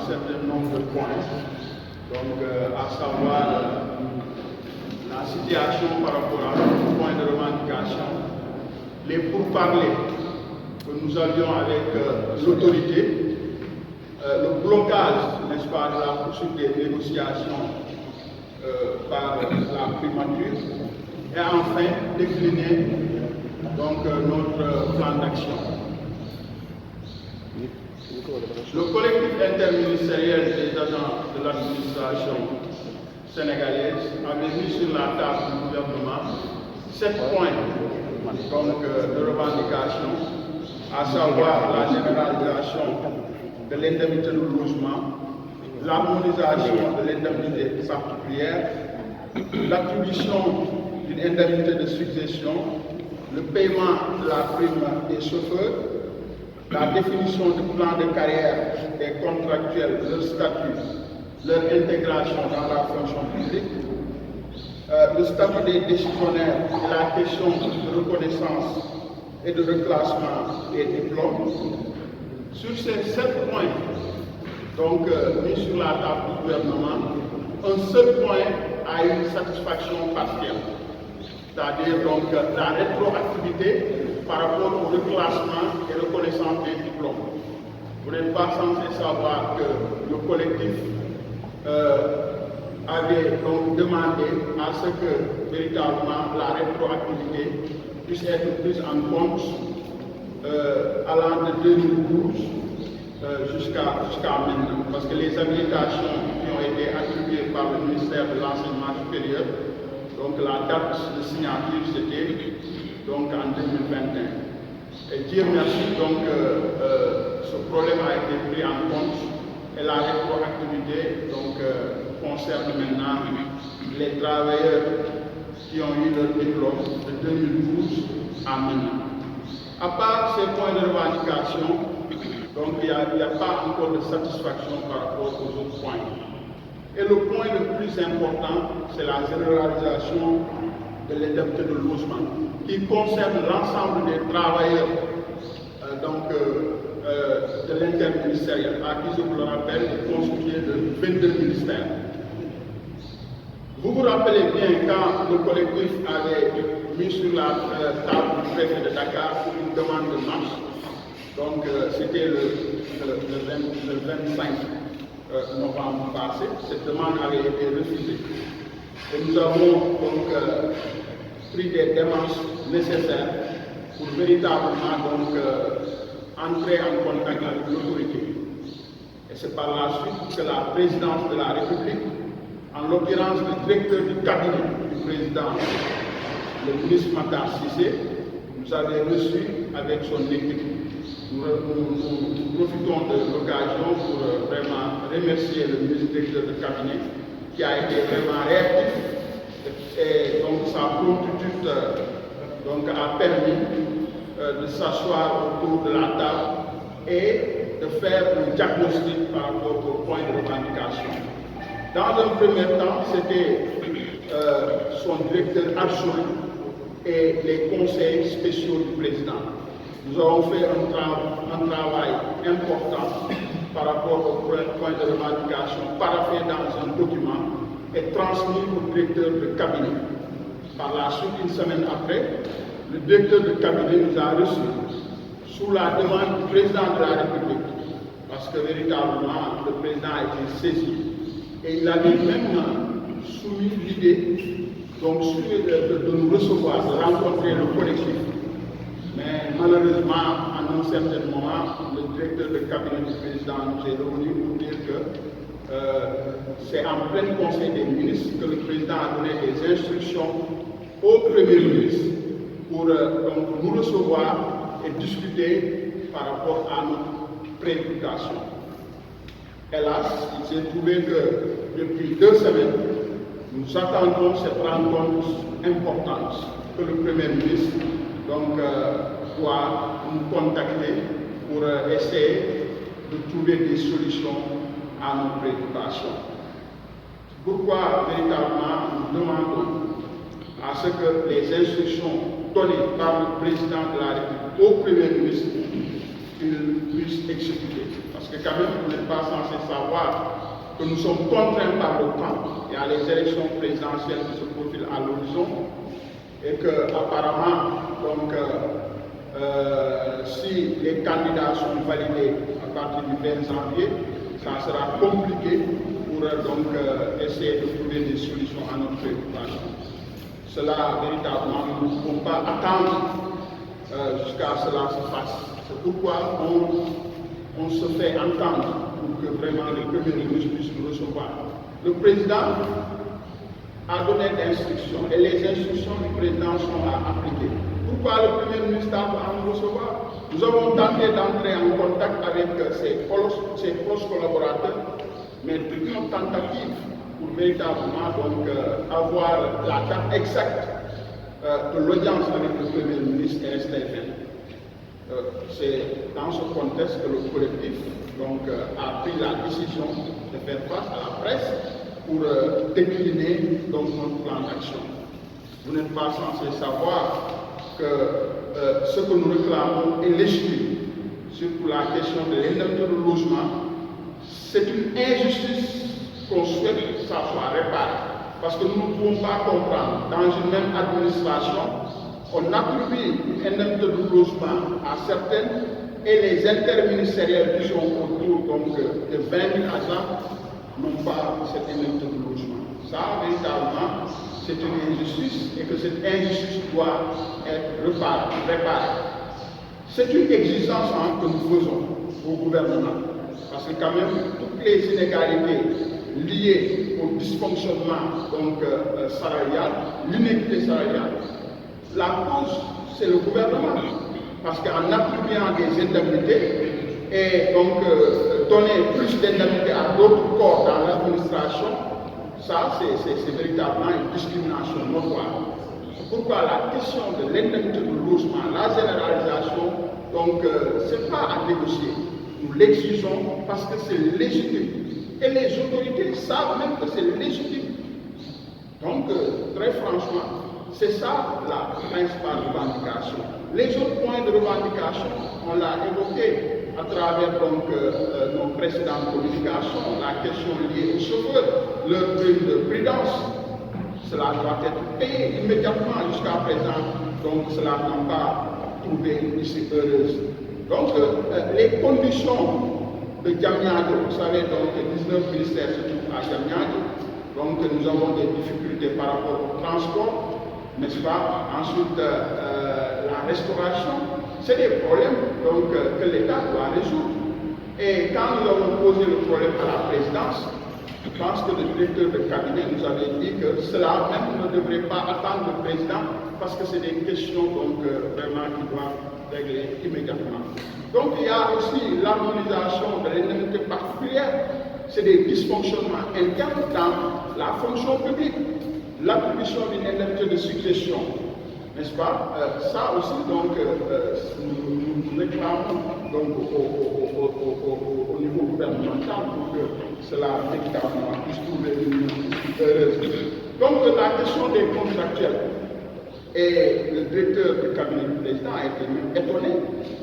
certain nombre de points, donc à savoir la situation par rapport à nos points de revendication, les pourparlers que nous avions avec l'autorité, le blocage, n'est-ce pas, de la poursuite des négociations par la primature, et enfin décliner donc notre plan d'action. Le collectif interministériel des agents de l'administration sénégalaise avait mis sur la table du gouvernement 7 points donc, de revendication, à savoir la généralisation de l'indemnité de logement, l'harmonisation de l'indemnité particulière, l'attribution d'une indemnité de succession, le paiement de la prime des chauffeurs, la définition du plan de carrière des contractuels, leur statut, leur intégration dans la fonction publique, le statut des décisionnaires et la question de reconnaissance et de reclassement des diplômes. Sur ces 7 points, donc mis sur la table du gouvernement, un seul point a une satisfaction partielle, c'est-à-dire donc la rétroactivité par rapport au reclassement et reconnaissance des diplômes. Vous n'êtes pas censé savoir que le collectif avait donc demandé à ce que véritablement la rétroactivité puisse être prise en compte allant de 2012 jusqu'à maintenant. Parce que les habilitations qui ont été attribuées par le ministère de l'Enseignement supérieur, donc la date de signature c'était donc en 2021. Et Dieu merci, donc ce problème a été pris en compte et la rétroactivité donc, concerne maintenant les travailleurs qui ont eu leur diplôme de 2012 à maintenant. À part ces points de revendication, donc il n'y a pas encore de satisfaction par rapport aux autres points. Et le point le plus important, c'est la généralisation de l'indemnité de logement, qui concerne l'ensemble des travailleurs de l'interministériel, à qui je vous le rappelle, est constitué de 22 ministères. Vous vous rappelez bien quand le collectif avait mis sur la table du préfet de Dakar pour une demande de marche, donc c'était le 25 novembre passé, cette demande avait été refusée. Et nous avons donc pris des démarches nécessaires pour véritablement donc entrer en contact avec l'autorité. Et c'est par la suite que la présidence de la République, en l'occurrence le directeur du cabinet du président, le ministre Matar Cissé, nous avait reçus avec son équipe. Nous profitons de l'occasion pour vraiment remercier le ministre directeur du cabinet qui a été vraiment réactif et donc sa promptitude donc, a permis de s'asseoir autour de la table et de faire un diagnostic par rapport aux points de revendication. Dans un premier temps, c'était son directeur adjoint et les conseils spéciaux du président. Nous avons fait un travail important par rapport aux points de revendication paraphé dans un document et transmis au directeur de cabinet. Par la suite, une semaine après, le directeur de cabinet nous a reçus sous la demande du président de la République, parce que véritablement le président a été saisi et il avait même soumis l'idée de nous recevoir, de rencontrer le collectif. Mais malheureusement, à un certain moment, le directeur de cabinet du président nous est revenu pour dire que c'est en plein conseil des ministres que le président a donné des instructions au premier ministre pour donc, nous recevoir et discuter par rapport à notre préoccupation. Hélas, il s'est trouvé que depuis 2 semaines, nous attendons cette rencontre importante que le premier ministre donc, doit nous contacter pour essayer de trouver des solutions à nos préoccupations. Pourquoi véritablement nous demandons à ce que les instructions données par le président de la République au Premier ministre qu'il puisse exécuter. Parce Parce que quand même, vous n'êtes pas censé savoir que nous sommes contraints par le temps. Il y a les élections présidentielles qui se profilent à l'horizon et que apparemment, donc, si les candidats sont validés à partir du 20 janvier, ça sera compliqué pour donc essayer de trouver des solutions à notre préoccupation. Cela, véritablement, nous ne pouvons pas attendre jusqu'à ce que cela se fasse. C'est pourquoi on se fait entendre pour que vraiment le Premier ministre puisse nous recevoir. Le président a donné d'instructions et les instructions du président sont à appliquer. Pourquoi le Premier ministre a nous recevoir? Nous avons tenté d'entrer en contact avec ses proches collaborateurs, mais toutes nos tentatives pour véritablement donc, avoir la date exacte de l'audience avec le Premier ministre est restée vaine. C'est dans ce contexte que le collectif donc, a pris la décision de faire face à la presse pour décliner donc, notre plan d'action. Vous n'êtes pas censé savoir que ce que nous réclamons est légitime. Surtout la question de l'indemnité de logement, c'est une injustice qu'on souhaite que ça soit réparé. Parce que nous ne pouvons pas comprendre, dans une même administration, on attribue une indemnité de logement à certaines et les interministériels qui sont autour donc, de 20 000 agents n'ont pas cette indemnité de logement. Ça, véritablement, c'est une injustice et que cette injustice doit être réparée. C'est une exigence que nous faisons au gouvernement. Parce que quand même, toutes les inégalités liées au dysfonctionnement donc, salarial, l'inéquité salariale, la cause, c'est le gouvernement. Parce qu'en attribuant des indemnités et donc donner plus d'indemnités à d'autres corps dans l'administration, ça, c'est véritablement une discrimination notoire. Pourquoi la question de l'indemnité de logement, la généralisation, donc, ce n'est pas à négocier. Nous l'exigeons parce que c'est légitime. Et les autorités savent même que c'est légitime. Donc, très franchement, c'est ça la principale revendication. Les autres points de revendication, on l'a évoqué à travers donc, nos précédentes communications, la question liée aux chauffeurs, leur prime de prudence. Cela doit être payé immédiatement jusqu'à présent, donc cela n'a pas trouvé une issue heureuse. Donc, les conditions de Diamniadio, vous savez, donc 19 ministères se trouvent à Diamniadio, donc nous avons des difficultés par rapport au transport, n'est-ce pas? Ensuite, la restauration, c'est des problèmes donc, que l'État doit résoudre. Et quand nous avons posé le problème à la présidence, je pense que le directeur de cabinet nous avait dit que cela même ne devrait pas attendre le président parce que c'est des questions donc, vraiment qui doivent régler immédiatement. Donc il y a aussi l'harmonisation de l'indemnité particulière. C'est des dysfonctionnements internes dans la fonction publique. L'attribution d'une indemnité de succession, n'est-ce pas? Ça aussi, donc, nous réclamons donc, au niveau gouvernemental pour que cela véritablement puisse trouver une issue heureuse. Donc, la question des contractuels. Et le directeur du cabinet du président a été étonné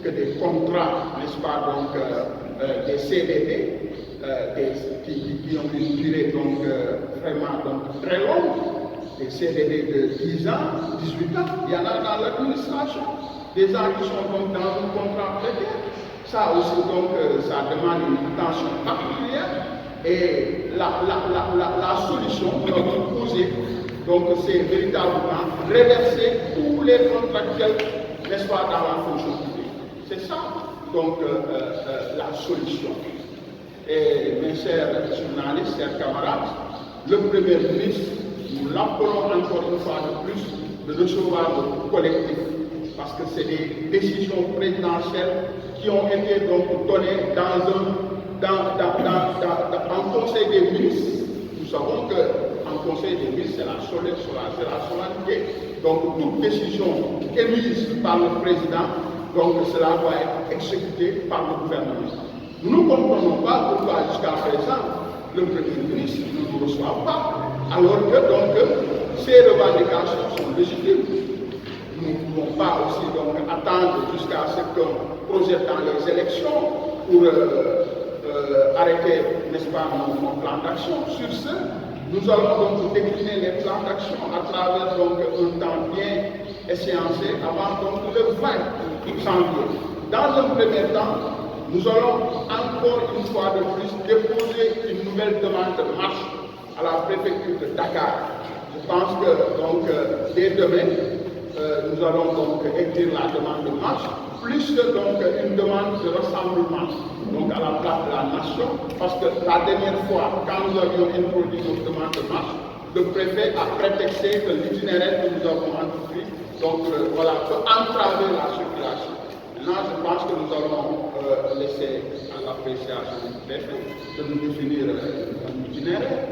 que des contrats, n'est-ce pas, donc, des CDD, qui ont une durée donc, vraiment donc, très longue, des CDD de 10 ans, 18 ans, il y en a dans l'administration, des gens qui sont donc dans un contrat précaire. Ça aussi, donc, ça demande une attention particulière. Et la solution que nous avons posée, donc, c'est véritablement reverser tous les contractuels, n'est-ce pas, dans la fonction publique. C'est ça, donc, la solution. Et mes chers journalistes, chers camarades, le Premier ministre, nous l'appelons encore une fois de plus de recevoir le collectif, parce que c'est des décisions présidentielles qui ont été donc données en Conseil des ministres. Nous savons qu'en Conseil des ministres, c'est la solennité. Donc toute décision émise par le président, donc cela doit être exécuté par le gouvernement. Nous ne comprenons pas pourquoi jusqu'à présent le Premier ministre ne nous reçoit pas, alors que donc ces revendications sont légitimes. Nous ne pouvons pas aussi donc attendre jusqu'à ce qu'on projette dans les élections pour arrêter, n'est-ce pas, nos plans d'action. Sur ce, nous allons donc décliner les plans d'action à travers donc un temps bien échéancé avant donc le 20 janvier. Dans un premier temps, nous allons encore une fois de plus déposer une nouvelle demande de marche à la préfecture de Dakar. Je pense que donc dès demain, nous allons donc écrire la demande de marche, plus que donc une demande de rassemblement donc à la place de la nation, parce que la dernière fois, quand nous avions introduit notre demande de marche, le préfet a prétexté que l'itinéraire que nous avons entrepris donc voilà, peut entraver la circulation. Maintenant, je pense que nous allons laisser à l'appréciation du préfet de nous définir un itinéraire.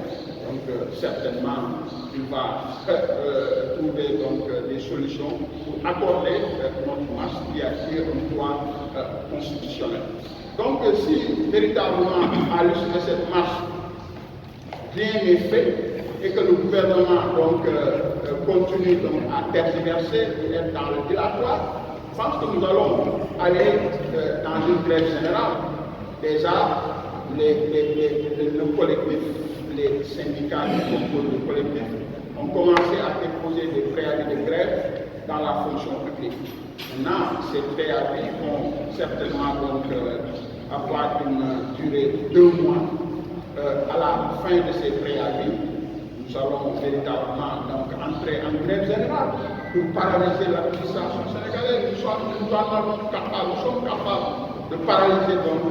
Donc certainement, il va trouver donc des solutions pour accorder notre marche qui a un droit constitutionnel. Donc si véritablement à l'issue de cette marche, rien n'est fait et que le gouvernement donc continue donc à tergiverser et être dans le dilatoire, je pense que nous allons aller dans une grève générale. Déjà, le collectif, les syndicats qui composent le collectif ont commencé à déposer des préavis de grève dans la fonction publique. Maintenant, ces préavis vont certainement donc avoir une durée de 2 mois. À la fin de ces préavis, nous allons véritablement donc entrer en grève générale pour paralyser l'administration sénégalaise. Nous sommes capables de paralyser donc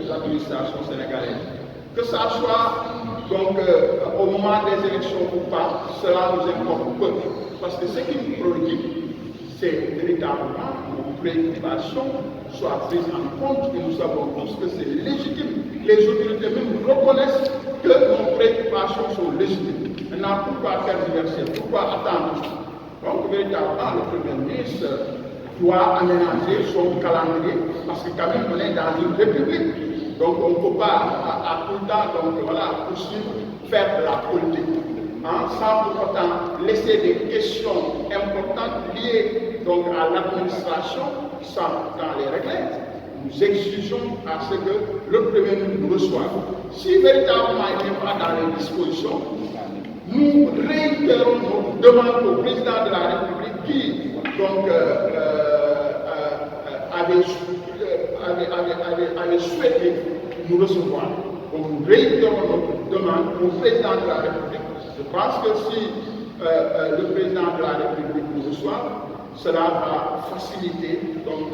l'administration sénégalaise. Que ça soit donc au moment des élections ou pas, cela nous importe peu. Parce que ce qui nous préoccupe, c'est véritablement nos préoccupations soient prises en compte et nous savons tous que c'est légitime. Les autorités même reconnaissent que nos préoccupations sont légitimes. Maintenant, pourquoi faire diverser? Pourquoi attendre? Donc, véritablement, le Premier ministre doit aménager son calendrier parce que quand même on est dans une république. Donc, on ne peut pas à tout le temps donc, voilà, poursuivre, faire de la politique. Sans pour autant laisser des questions importantes liées donc, à l'administration sans dans les régler. Nous exigeons à ce que le Premier ministre nous reçoive. Si véritablement il n'est pas dans les dispositions, nous réitérons notre demande au président de la République qui donc, avait souhaité nous recevoir. Donc nous réitérons notre demande au président de la République. Je pense que si le président de la République nous reçoit, cela va faciliter donc,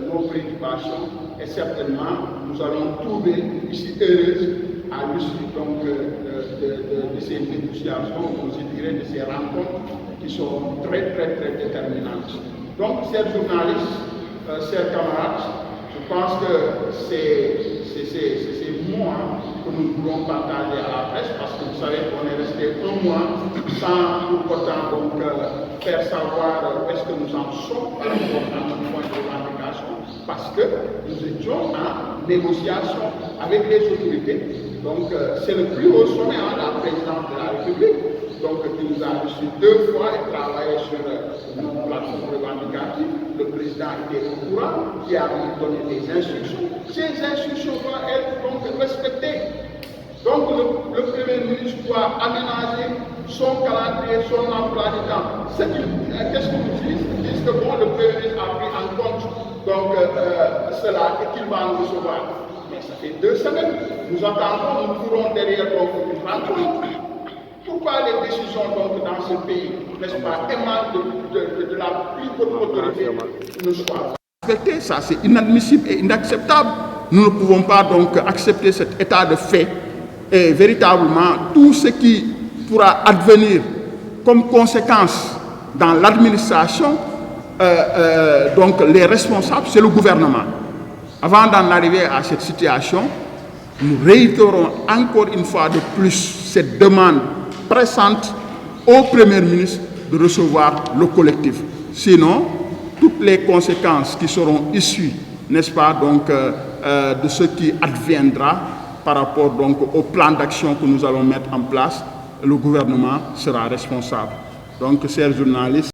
nos préoccupations et certainement nous allons trouver une issue heureuse à l'issue donc de ces négociations, je dirais de ces rencontres qui sont très déterminantes. Donc, chers journalistes, chers camarades, je pense que c'est ces mois que nous voulons partager à la presse parce que vous savez qu'on est resté 1 mois sans pour autant donc, faire savoir où est-ce que nous en sommes par rapport à notre point de revendication parce que nous étions en négociation avec les autorités. Donc c'est le plus haut sommet, la présidence de la République, donc qui nous a reçus 2 fois et travaillé sur nos plateformes revendicatives. Le président était au courant, qui a donné des instructions. Ces instructions doivent être donc respectées. Donc le Premier ministre doit aménager son calendrier, son emploi du temps. Qu'est-ce que nous disent? Ils disent que bon, le Premier ministre a pris en compte donc, cela et qu'il va nous recevoir. Mais ça fait 2 semaines. Nous attendons, nous courons derrière donc une rencontre. Pourquoi les décisions donc dans ce pays, n'est-ce pas, émanent de la plus haute autorité ne soient respectées? Ça c'est inadmissible et inacceptable. Nous ne pouvons pas donc accepter cet état de fait et véritablement tout ce qui pourra advenir comme conséquence dans l'administration, donc les responsables, c'est le gouvernement. Avant d'en arriver à cette situation, nous réitérons encore une fois de plus cette demande pressante au Premier ministre de recevoir le collectif. Sinon, toutes les conséquences qui seront issues, n'est-ce pas, donc, de ce qui adviendra par rapport donc, au plan d'action que nous allons mettre en place, le gouvernement sera responsable. Donc, chers journalistes,